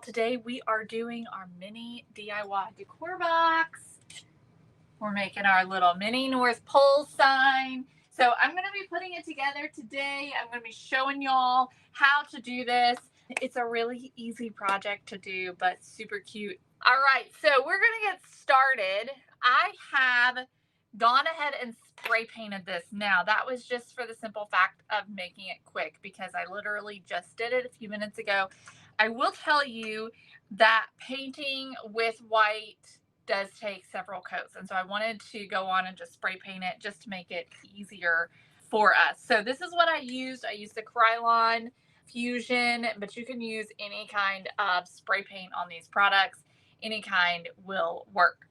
Today we are doing our mini DIY decor box. We're making our little mini North Pole sign. So I'm going to be putting it together today. I'm going to be showing y'all how to do this. It's a really easy project to do, but super cute. All right, so we're going to get started. I have gone ahead and spray painted this. Now, that was just for the simple fact of making it quick because I literally just did it a few minutes ago. I will tell you that painting with white does take several coats, and so I wanted to go on and just spray paint it just to make it easier for us. So this is what I used. I used the Krylon Fusion, but you can use any kind of spray paint on these products. Any kind will work.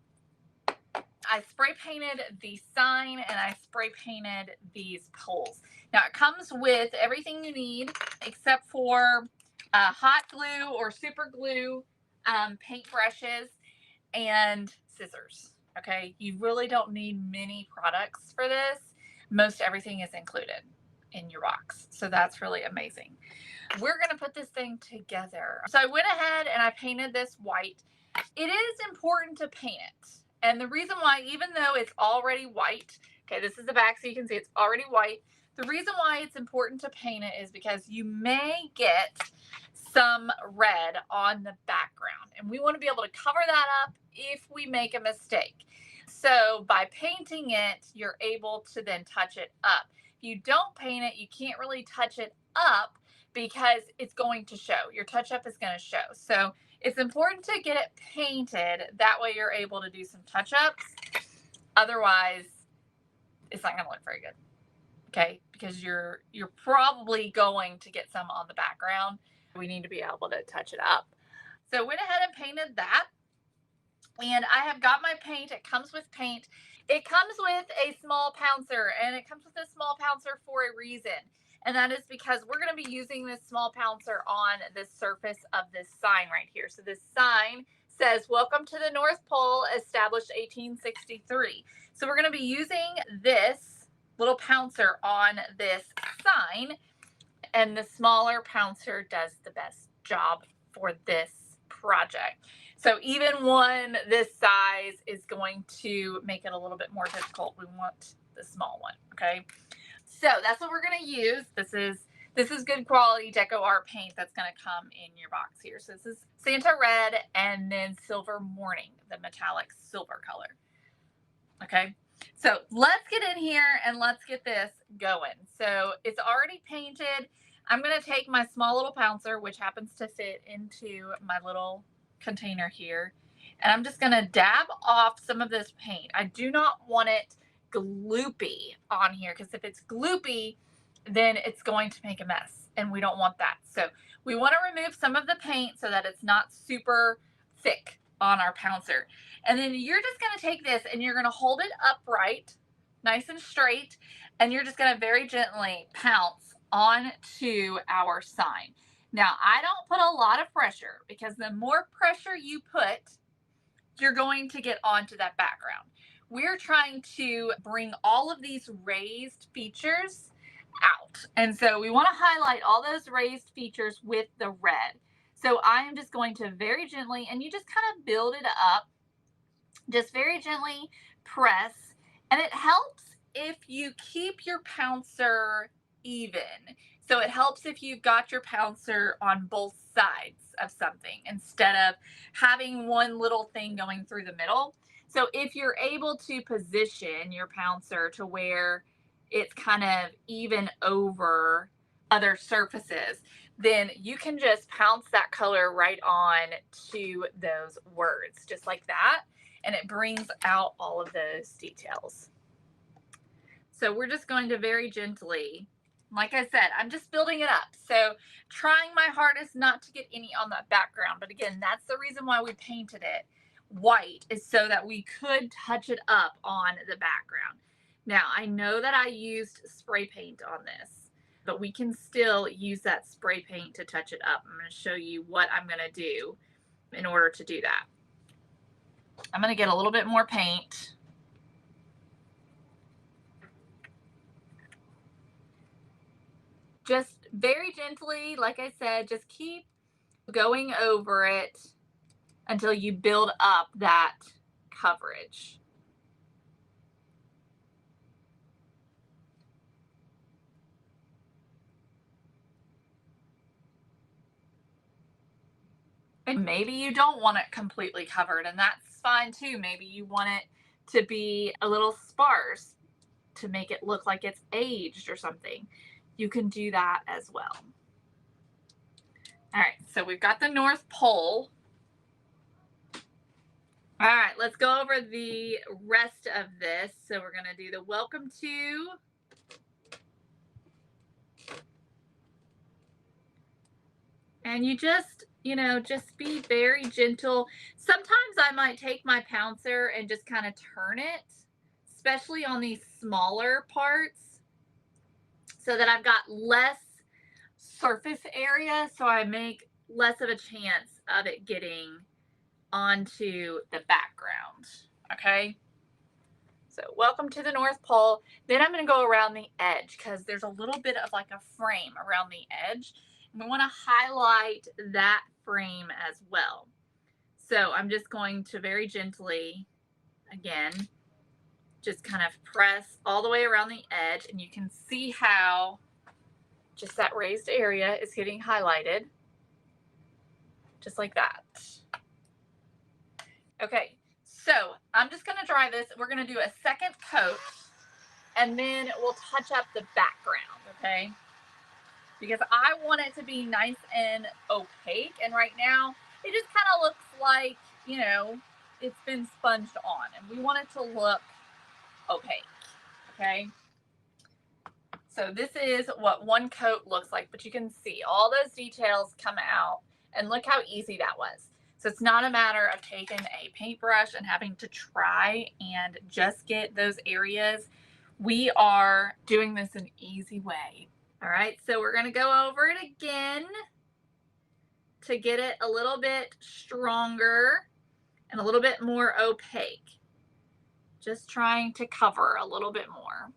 I spray painted the sign and I spray painted these poles. Now it comes with everything you need except for hot glue or super glue, paint brushes, and scissors. Okay, you really don't need many products for this. Most everything is included in your box, so that's really amazing. We're gonna put this thing together. So I went ahead and I painted this white. It is important to paint it, and the reason why, even though it's already white, okay, this is the back so you can see it's already white. The reason why it's important to paint it is because you may get some red on the background, and we want to be able to cover that up if we make a mistake. So by painting it, you're able to then touch it up. If you don't paint it, you can't really touch it up because it's going to show. Your touch up is going to show. So it's important to get it painted. That way you're able to do some touch ups. Otherwise, it's not going to look very good. Okay, because you're probably going to get some on the background. We need to be able to touch it up. So went ahead and painted that. And I have got my paint. It comes with paint. It comes with a small pouncer, and it comes with a small pouncer for a reason. And that is because we're going to be using this small pouncer on the surface of this sign right here. So this sign says, "Welcome to the North Pole, established 1863. So we're going to be using this little pouncer on this sign, and the smaller pouncer does the best job for this project. So even one this size is going to make it a little bit more difficult. We want the small one, okay? So that's what we're going to use. This is good quality deco art paint that's going to come in your box here. So this is Santa Red and then Silver Morning, the metallic silver color. Okay, so let's get in here and let's get this going. So it's already painted. I'm going to take my small little pouncer, which happens to fit into my little container here, and I'm just going to dab off some of this paint. I do not want it gloopy on here, because if it's gloopy, then it's going to make a mess, and we don't want that. So we want to remove some of the paint so that it's not super thick on our pouncer. And then you're just going to take this and you're going to hold it upright, nice and straight, and you're just going to very gently pounce onto our sign. Now, I don't put a lot of pressure, because the more pressure you put, you're going to get onto that background. We're trying to bring all of these raised features out. And so we want to highlight all those raised features with the red. So I am just going to very gently, and you just kind of build it up, just very gently press. And it helps if you keep your pouncer even. So it helps if you've got your pouncer on both sides of something instead of having one little thing going through the middle. So if you're able to position your pouncer to where it's kind of even over other surfaces, then you can just pounce that color right on to those words, just like that. And it brings out all of those details. So we're just going to very gently, like I said, I'm just building it up. So trying my hardest not to get any on that background. But again, that's the reason why we painted it white, is so that we could touch it up on the background. Now, I know that I used spray paint on this, but we can still use that spray paint to touch it up. I'm going to show you what I'm going to do in order to do that. I'm going to get a little bit more paint. Just very gently, like I said, just keep going over it until you build up that coverage. And maybe you don't want it completely covered, and that's fine too. Maybe you want it to be a little sparse to make it look like it's aged or something. You can do that as well. All right, so we've got the North Pole. All right, let's go over the rest of this. So we're gonna do the welcome to. And you just, just be very gentle. Sometimes I might take my pouncer and just kind of turn it, especially on these smaller parts, so that I've got less surface area, so I make less of a chance of it getting onto the background. Okay, so welcome to the North Pole. Then I'm going to go around the edge because there's a little bit of like a frame around the edge. We want to highlight that frame as well. So I'm just going to very gently, again, just kind of press all the way around the edge, and you can see how just that raised area is getting highlighted, just like that. Okay, so I'm just going to dry this. We're going to do a second coat, and then we'll touch up the background, okay? Because I want it to be nice and opaque. And right now, it just kind of looks like, it's been sponged on. And we want it to look opaque, okay? So this is what one coat looks like. But you can see all those details come out. And look how easy that was. So it's not a matter of taking a paintbrush and having to try and just get those areas. We are doing this an easy way. All right, so we're going to go over it again to get it a little bit stronger and a little bit more opaque. Just trying to cover a little bit more.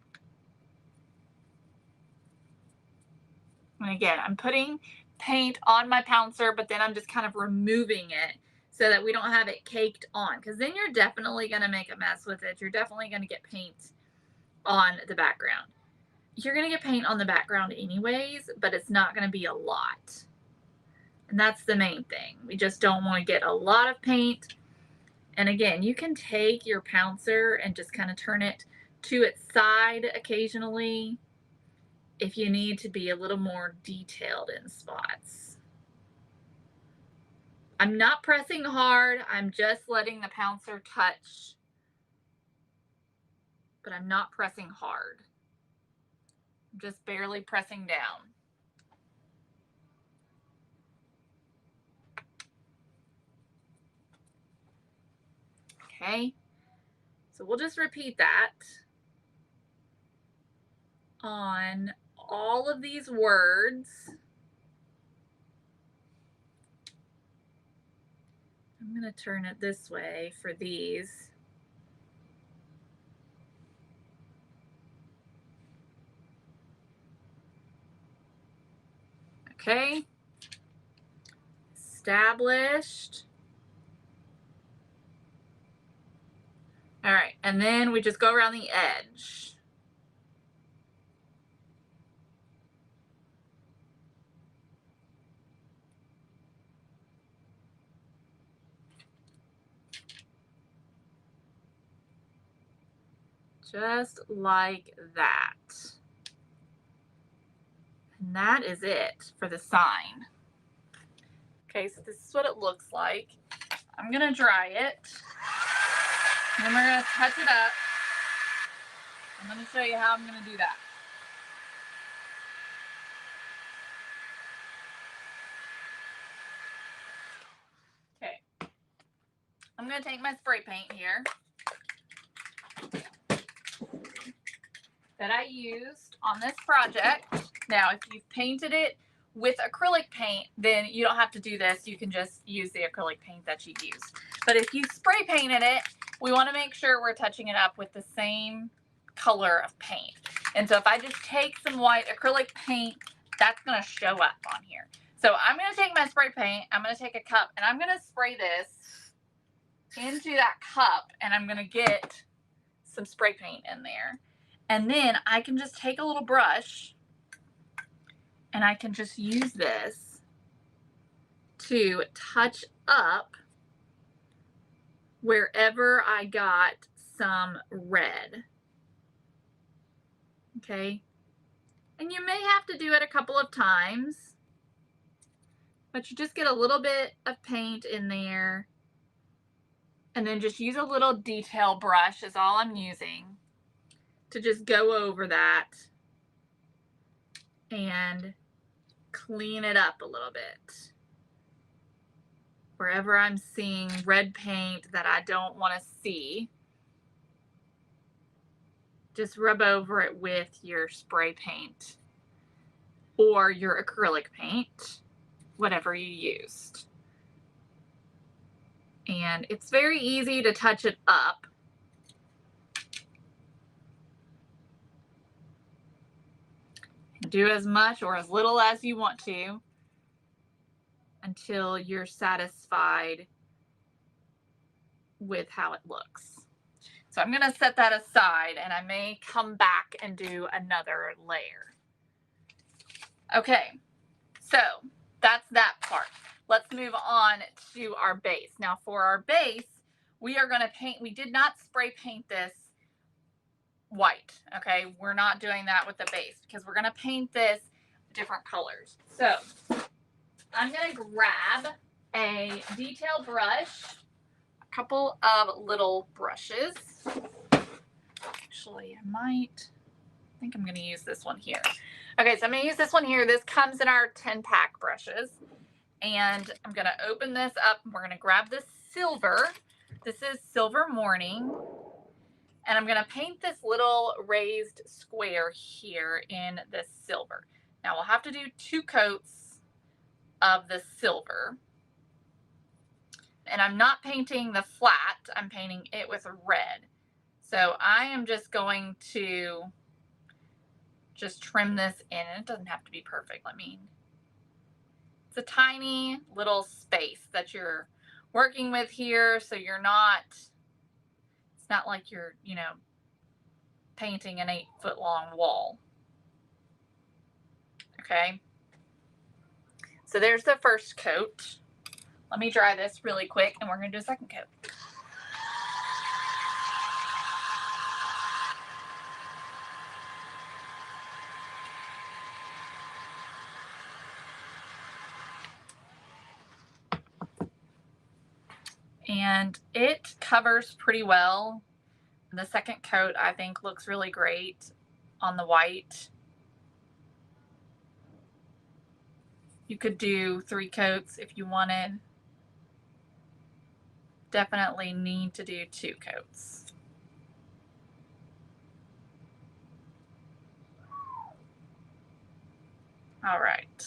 And again, I'm putting paint on my pouncer, but then I'm just kind of removing it so that we don't have it caked on, because then you're definitely going to make a mess with it. You're definitely going to get paint on the background. You're going to get paint on the background anyways, but it's not going to be a lot. And that's the main thing. We just don't want to get a lot of paint. And again, you can take your pouncer and just kind of turn it to its side occasionally if you need to be a little more detailed in spots. I'm not pressing hard. I'm just letting the pouncer touch, but I'm not pressing hard. Just barely pressing down. Okay, so we'll just repeat that on all of these words. I'm going to turn it this way for these. Okay, established. All right, and then we just go around the edge. Just like that. And that is it for the sign. Okay, so this is what it looks like. I'm going to dry it. And then we're going to touch it up. I'm going to show you how I'm going to do that. Okay. I'm going to take my spray paint here that I used on this project. Now, if you've painted it with acrylic paint, then you don't have to do this. You can just use the acrylic paint that you used. But if you spray painted it, we want to make sure we're touching it up with the same color of paint. And so if I just take some white acrylic paint, that's going to show up on here. So I'm going to take my spray paint. I'm going to take a cup and I'm going to spray this into that cup, and I'm going to get some spray paint in there. And then I can just take a little brush and I can just use this to touch up wherever I got some red. Okay. And you may have to do it a couple of times, but you just get a little bit of paint in there, and then just use a little detail brush is all I'm using to just go over that and clean it up a little bit. Wherever I'm seeing red paint that I don't want to see, just rub over it with your spray paint or your acrylic paint, whatever you used. And it's very easy to touch it up. Do as much or as little as you want to until you're satisfied with how it looks. So I'm going to set that aside, and I may come back and do another layer. Okay, so that's that part. Let's move on to our base. Now for our base, we are going to paint. We did not spray paint this white. Okay, we're not doing that with the base because we're going to paint this different colors. So I'm going to grab a detail brush, a couple of little brushes. Actually, I think I'm going to use this one here. Okay, so I'm going to use this one here. This comes in our 10-pack brushes. And I'm going to open this up, and we're going to grab this silver. This is Silver Morning. And I'm going to paint this little raised square here in this silver. Now we'll have to do 2 coats of the silver. And I'm not painting the flat, I'm painting it with red. So I am just going to just trim this in. It doesn't have to be perfect. It's a tiny little space that you're working with here, so it's not like you're, painting an 8-foot long wall. Okay. So there's the first coat. Let me dry this really quick, and we're going to do a second coat. And it covers pretty well. The second coat, I think, looks really great on the white. You could do 3 coats if you wanted. Definitely need to do 2 coats. All right.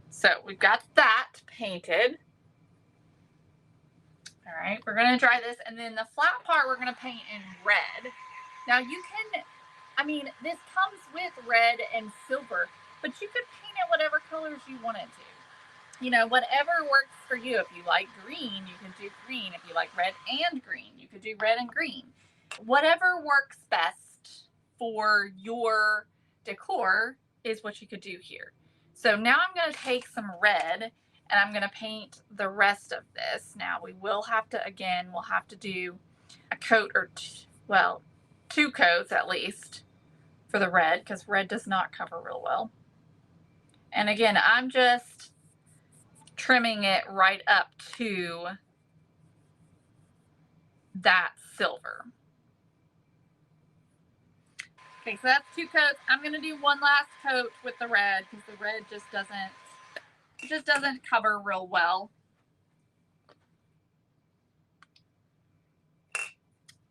So we've got that painted. All right, we're going to dry this, and then the flat part we're going to paint in red. Now you can, this comes with red and silver, but you could paint it whatever colors you wanted to. Whatever works for you. If you like green, you can do green. If you like red and green, you could do red and green. Whatever works best for your decor is what you could do here. So now I'm going to take some red, and I'm going to paint the rest of this. Now we'll have to do a coat or 2 coats at least for the red, because red does not cover real well. And again, I'm just trimming it right up to that silver. Okay, so that's 2 coats. I'm going to do one last coat with the red, because the red just doesn't cover real well.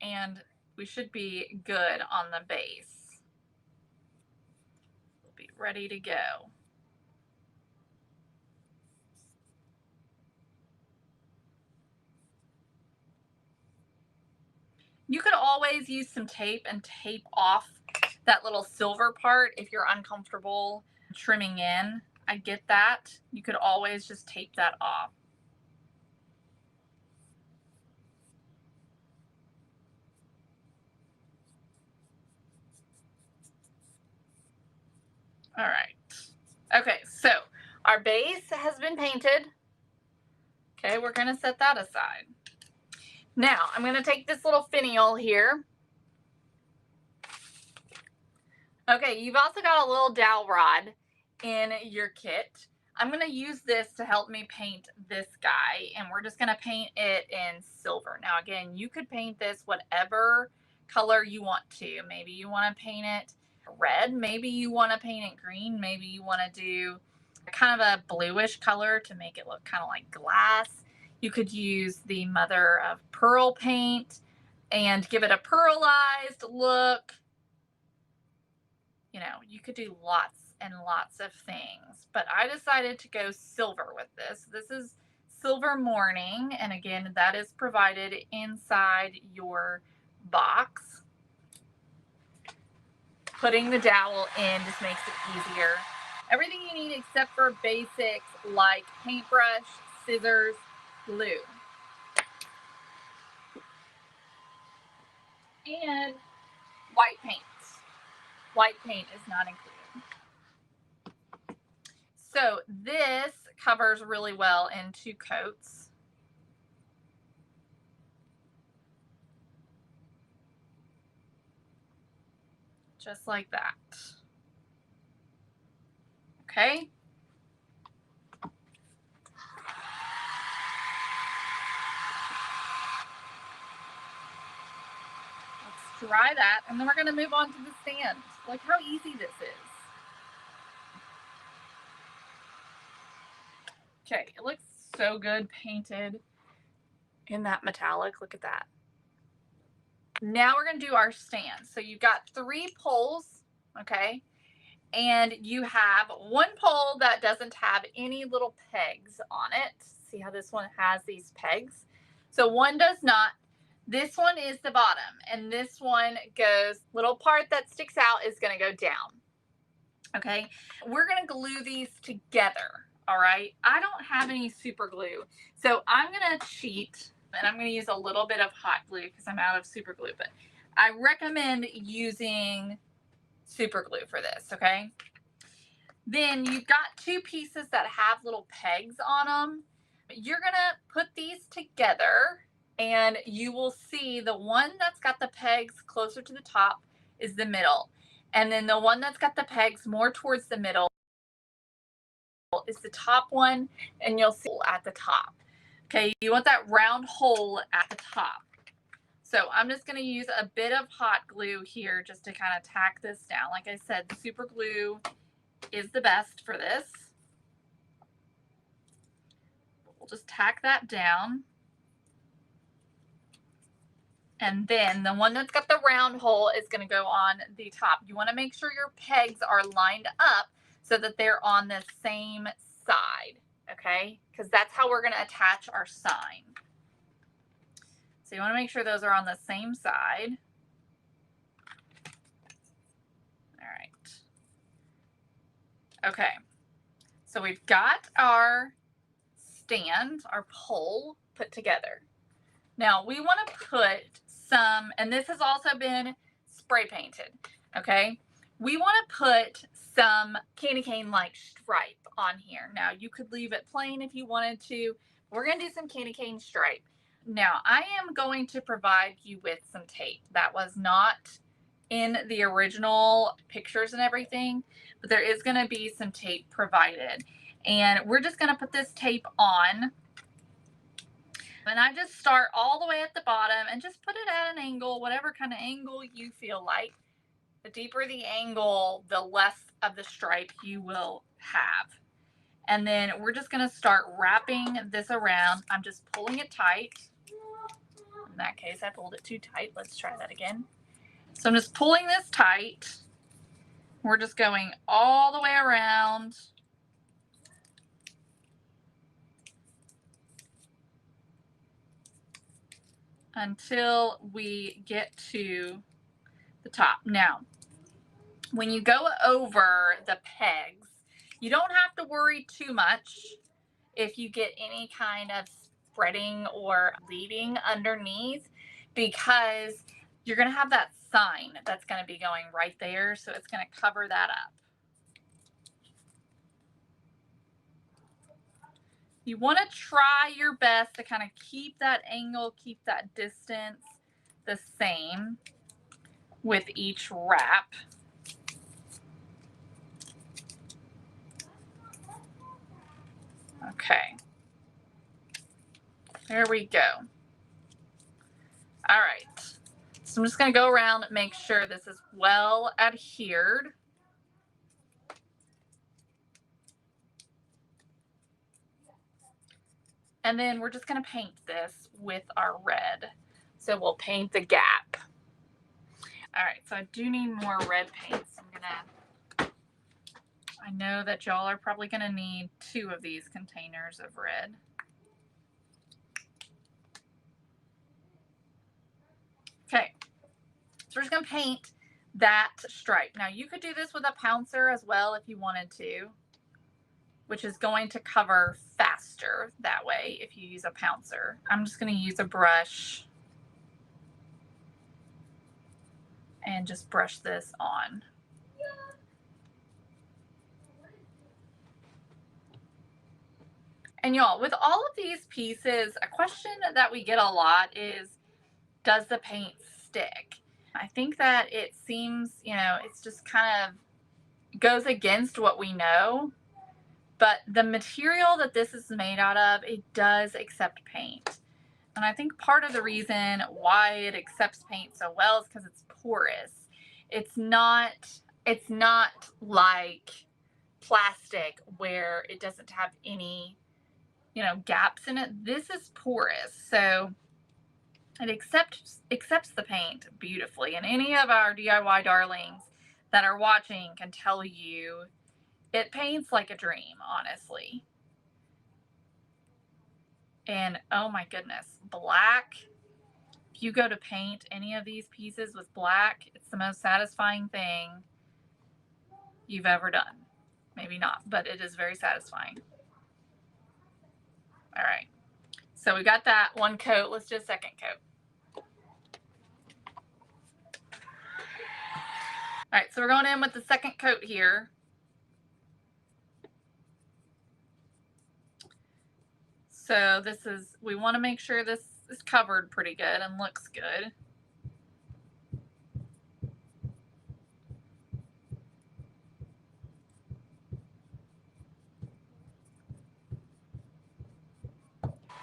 And we should be good on the base. We'll be ready to go. You could always use some tape and tape off that little silver part if you're uncomfortable trimming in. I get that. You could always just tape that off. All right. Okay, so our base has been painted. Okay, we're going to set that aside. Now, I'm going to take this little finial here. Okay, you've also got a little dowel rod in your kit. I'm going to use this to help me paint this guy, and we're just going to paint it in silver. Now, again, you could paint this whatever color you want to. Maybe you want to paint it red. Maybe you want to paint it green. Maybe you want to do kind of a bluish color to make it look kind of like glass. You could use the mother of pearl paint and give it a pearlized look. You know, you could do lots and lots of things, but I decided to go silver with this. This is Silver Morning, and again, that is provided inside your box. Putting the dowel in just makes it easier. Everything you need except for basics like paintbrush, scissors, glue, and white paint. White paint is not included. So this covers really well in 2 coats. Just like that. Okay. Let's dry that, and then we're going to move on to the stand. Look how easy this is. Okay, it looks so good painted in that metallic. Look at that. Now we're going to do our stand. So you've got 3 poles, okay? And you have 1 pole that doesn't have any little pegs on it. See how this one has these pegs? So one does not. This one is the bottom, and this one goes, little part that sticks out is going to go down. Okay, we're going to glue these together. All right, I don't have any super glue, so I'm going to cheat, and I'm going to use a little bit of hot glue because I'm out of super glue, but I recommend using super glue for this. Okay, then you've got 2 pieces that have little pegs on them. You're going to put these together, and you will see the one that's got the pegs closer to the top is the middle. And then the one that's got the pegs more towards the middle is the top one, and you'll see at the top. Okay, you want that round hole at the top. So I'm just going to use a bit of hot glue here just to kind of tack this down. Like I said, super glue is the best for this. We'll just tack that down. And then the one that's got the round hole is going to go on the top. You want to make sure your pegs are lined up so that they're on the same side, okay? Because that's how we're going to attach our sign. So you want to make sure those are on the same side. All right. Okay. So we've got our stand, our pole put together. Now we want to put some, and this has also been spray painted, okay? We want to put some candy cane like stripe on here. Now you could leave it plain if you wanted to. We're going to do some candy cane stripe. Now I am going to provide you with some tape. That was not in the original pictures and everything, but there is going to be some tape provided. And we're just going to put this tape on. And I just start all the way at the bottom and just put it at an angle, whatever kind of angle you feel like. The deeper the angle, the less of the stripe you will have. And then we're just going to start wrapping this around. I'm just pulling it tight. In that case, I pulled it too tight. Let's try that again. So I'm just pulling this tight. We're just going all the way around. Until we get to the top. Now, when you go over the pegs, You don't have to worry too much if you get any kind of spreading or bleeding underneath, because you're going to have that sign that's going to be going right there. So it's going to cover that up. You want to try your best to kind of keep that angle, keep that distance the same with each wrap. Okay. There we go. All right. So I'm just going to go around and make sure this is well adhered. And then we're just going to paint this with our red. So we'll paint the gap. All right, so I do need more red paint. So I know that y'all are probably going to need 2 of these containers of red. Okay, so we're just going to paint that stripe. Now you could do this with a pouncer as well if you wanted to, which is going to cover faster that way if you use a pouncer. I'm just going to use a brush and just brush this on. And y'all, with all of these pieces, a question that we get a lot is, does the paint stick? I think that it seems, it's just kind of goes against what we know. But the material that this is made out of, it does accept paint. And I think part of the reason why it accepts paint so well is because it's porous. It's not like plastic where it doesn't have any, gaps in it. This is porous. So it accepts the paint beautifully. And any of our DIY darlings that are watching can tell you it paints like a dream, honestly. And oh my goodness, black. If you go to paint any of these pieces with black, it's the most satisfying thing you've ever done. Maybe not, but it is very satisfying. All right. So we got that one coat. Let's do a second coat. All right, so we're going in with the second coat here. So we want to make sure this is covered pretty good and looks good.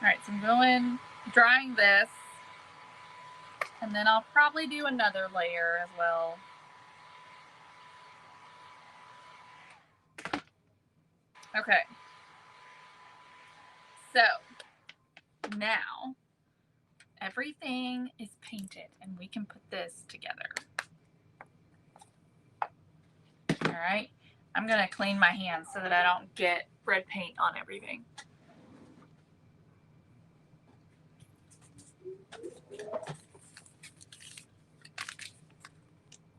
All right, so I'm drying this, and then I'll probably do another layer as well. Okay. So now everything is painted and we can put this together. All right. I'm going to clean my hands so that I don't get red paint on everything.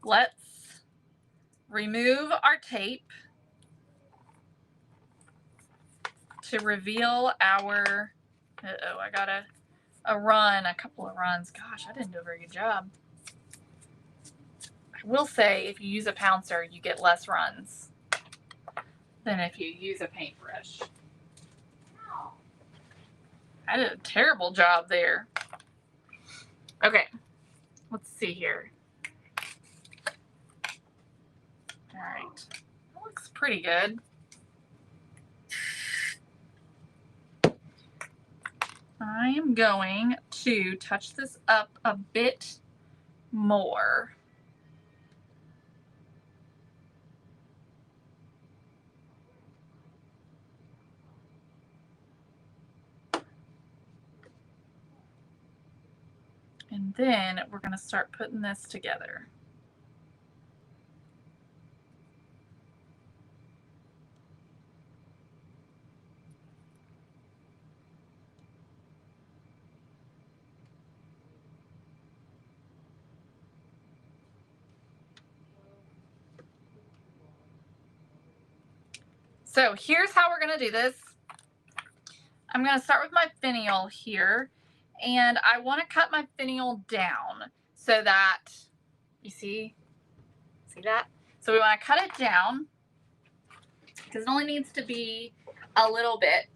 Let's remove our tape to reveal our, I got a couple of runs. Gosh, I didn't do a very good job. I will say if you use a pouncer, you get less runs than if you use a paintbrush. I did a terrible job there. Okay, let's see here. All right, that looks pretty good. I am going to touch this up a bit more. And then we're going to start putting this together. So here's how we're going to do this. I'm going to start with my finial here, and I want to cut my finial down so that, you see that? So we want to cut it down because it only needs to be a little bit.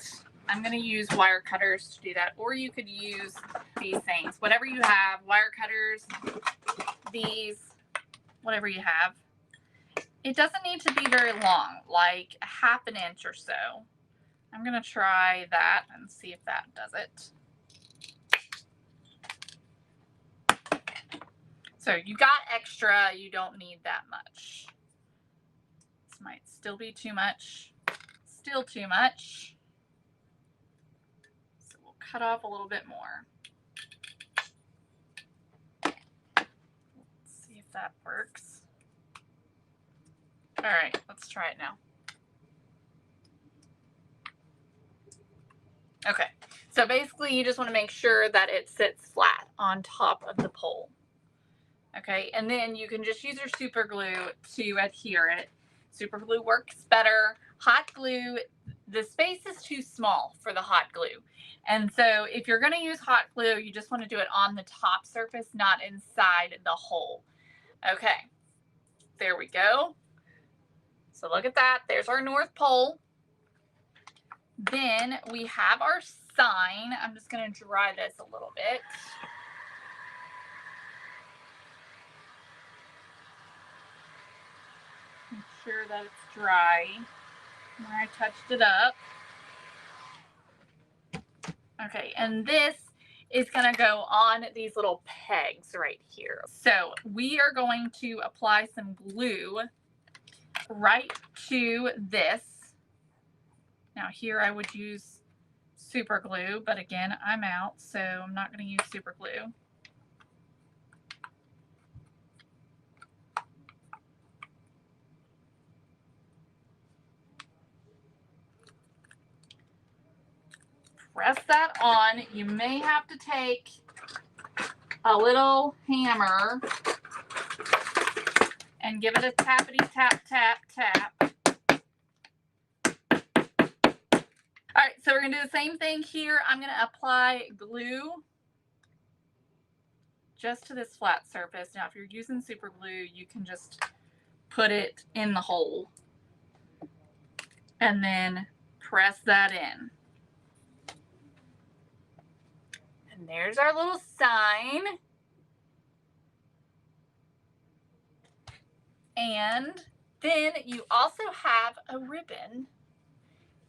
I'm going to use wire cutters to do that, or you could use these things, whatever you have, wire cutters, these, whatever you have. It doesn't need to be very long, like a ½ inch or so. I'm going to try that and see if that does it. So you got extra, you don't need that much. This might still be too much, still too much. So we'll cut off a little bit more. Let's see if that works. All right, let's try it now. Okay, so basically you just want to make sure that it sits flat on top of the pole. Okay, and then you can just use your super glue to adhere it. Super glue works better. Hot glue, the space is too small for the hot glue. And so if you're going to use hot glue, you just want to do it on the top surface, not inside the hole. Okay, there we go. So look at that. There's our North Pole. Then we have our sign. I'm just going to dry this a little bit. Make sure that it's dry where I touched it up. Okay, and this is going to go on these little pegs right here. So we are going to apply some glue right to this. Now here I would use super glue, but again, I'm out, so I'm not going to use super glue. Press that on. You may have to take a little hammer and give it a tappity tap, tap, tap. All right, so we're going to do the same thing here. I'm going to apply glue just to this flat surface. Now, if you're using super glue, you can just put it in the hole and then press that in. And there's our little sign. And then you also have a ribbon,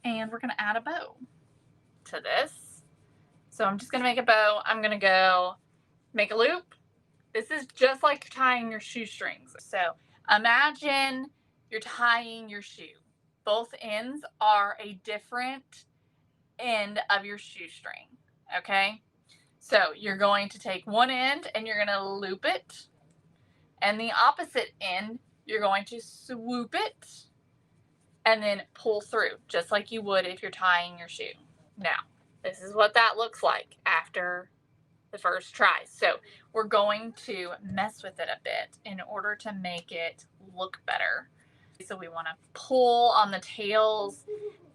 and we're going to add a bow to this. So I'm just going to make a bow. I'm going to go make a loop. This is just like tying your shoestrings. So imagine you're tying your shoe. Both ends are a different end of your shoestring, okay? So you're going to take one end and you're going to loop it, and the opposite end, you're going to swoop it and then pull through, just like you would if you're tying your shoe. Now, this is what that looks like after the first try. So we're going to mess with it a bit in order to make it look better. So we want to pull on the tails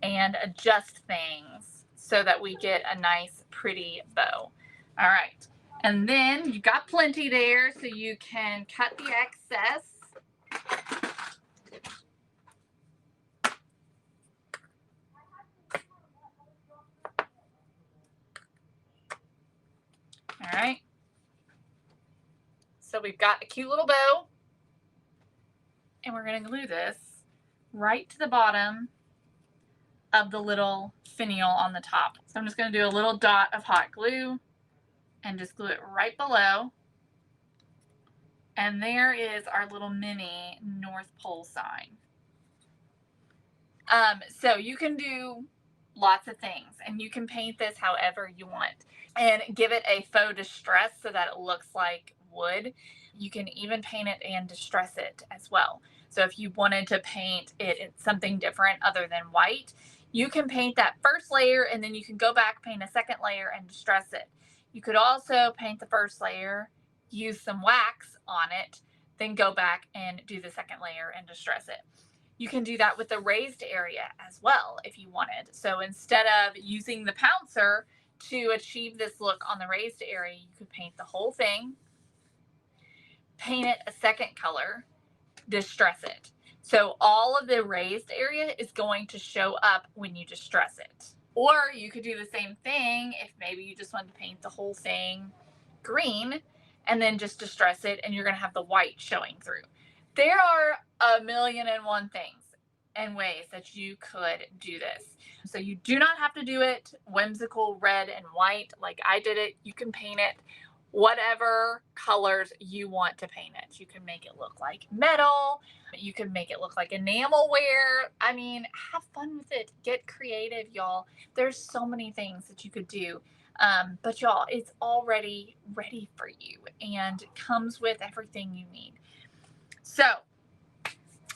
and adjust things so that we get a nice pretty bow. All right, and then you got plenty there, so you can cut the excess. All right, so we've got a cute little bow, and we're going to glue this right to the bottom of the little finial on the top. So I'm just going to do a little dot of hot glue and just glue it right below. And there is our little mini North Pole sign. So you can do lots of things, and you can paint this however you want and give it a faux distress so that it looks like wood. You can even paint it and distress it as well. So if you wanted to paint it in something different other than white, you can paint that first layer and then you can go back, paint a second layer and distress it. You could also paint the first layer, use some wax on it, then go back and do the second layer and distress it. You can do that with the raised area as well if you wanted. So instead of using the pouncer to achieve this look on the raised area, you could paint the whole thing, paint it a second color, distress it. So all of the raised area is going to show up when you distress it. Or you could do the same thing if maybe you just wanted to paint the whole thing green and then just distress it, and you're going to have the white showing through. There are a million and one things and ways that you could do this. So you do not have to do it whimsical red and white like I did it. You can paint it whatever colors you want to paint it. You can make it look like metal. You can make it look like enamelware. I mean, have fun with it. Get creative, y'all. There's so many things that you could do. But y'all, it's already ready for you and comes with everything you need. So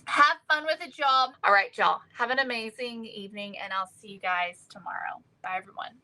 have fun with it, y'all. All right, y'all. Have an amazing evening, and I'll see you guys tomorrow. Bye, everyone.